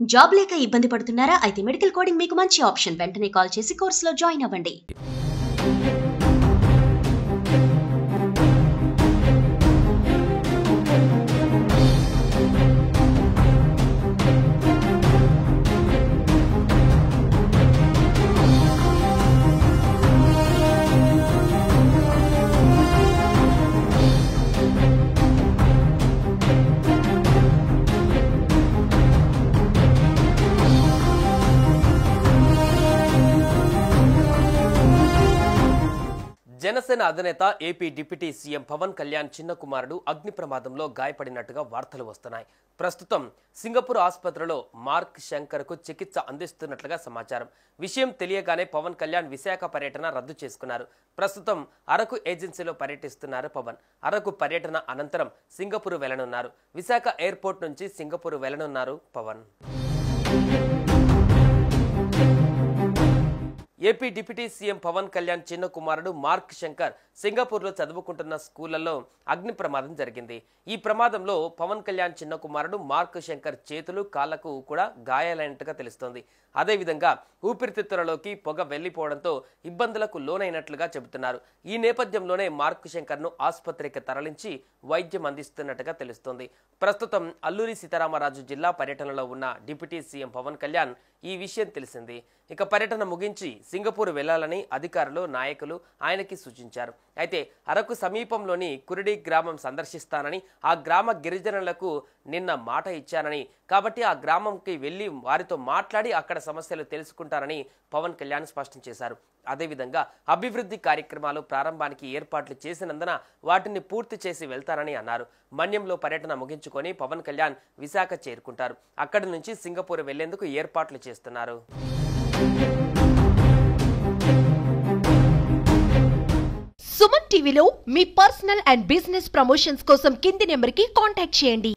Job లేక ఇబ్బంది పడుతున్నారా? అయితే మెడికల్ కోడింగ్ మీకు మంచి ఆప్షన్. వెంటనే కాల్ చేసి కోర్సులో జాయిన్ అవ్వండి. జనసేన అధినేత AP deputy CM Pawan Kalyan చిన్న కుమారుడు అగ్ని ప్రమాదంలో గాయపడినట్టుగా వార్తలు వస్తున్నాయి. ప్రస్తుతం సింగపూర్ ఆసుపత్రిలో మార్క్ శంకర్కు చికిత్స అందిస్తున్నట్లుగా సమాచారం. విషయం తెలియగానే పవన్ కళ్యాణ్ విశాఖ పర్యటన రద్దు చేసుకున్నారు. ప్రస్తుతం అరకు ఏజెన్సీలో పర్యటిస్తున్నారు పవన్. అరకు పర్యటన అనంతరం సింగపూర్ వెళ్లనున్నారు. విశాఖ ఎయిర్పోర్ట్ నుంచి సింగపూర్ వెళ్లనున్నారు Pawan. AP deputy CM Pawan Kalyan చిన్న కుమారుడు మార్క్ శంకర్ సింగపూర్లో చదువుకుంటున్న స్కూళ్లలో అగ్ని ప్రమాదం జరిగింది. ఈ ప్రమాదంలో పవన్ కళ్యాణ్ చిన్న కుమారుడు మార్క్ శంకర్ చేతులు కాళ్లకు కూడా గాయాలైనట్టుగా తెలుస్తోంది. అదేవిధంగా ఊపిరితిత్తులలోకి పొగ వెళ్లిపోవడంతో ఇబ్బందులకు లోనైనట్లుగా చెబుతున్నారు. ఈ నేపథ్యంలోనే మార్క్ శంకర్ను ఆసుపత్రికి తరలించి వైద్యం అందిస్తున్నట్టుగా తెలుస్తోంది. ప్రస్తుతం అల్లూరి సీతారామరాజు జిల్లా పర్యటనలో ఉన్న డిప్యూటీ సీఎం పవన్ కళ్యాణ్ ఈ విషయం తెలిసింది. ఇక పర్యటన ముగించి సింగపూర్ వెళ్లాలని అధికారులు నాయకులు ఆయనకి సూచించారు. అయితే అరకు సమీపంలోని కురిడి గ్రామం సందర్శిస్తానని, ఆ గ్రామ గిరిజనులకు నిన్న మాట ఇచ్చానని, కాబట్టి ఆ గ్రామంకి వెళ్లి వారితో మాట్లాడి అక్కడ సమస్యలు తెలుసుకుంటారని పవన్ కళ్యాణ్ స్పష్టం చేశారు. అదేవిధంగా అభివృద్ధి కార్యక్రమాలు ప్రారంభానికి ఏర్పాట్లు చేసినందున వాటిని పూర్తి చేసి వెళ్తారని అన్నారు. మన్యంలో పర్యటన ముగించుకొని పవన్ కళ్యాణ్ విశాఖ చేరుకుంటారు. అక్కడి నుంచి సింగపూర్ వెళ్లేందుకు ఏర్పాట్లు చేస్తున్నారు. సుమన్ టీవీలో మీ పర్సనల్ అండ్ బిజినెస్ ప్రమోషన్స్ కోసం కింది నెంబర్కి కాంటాక్ట్ చేయండి.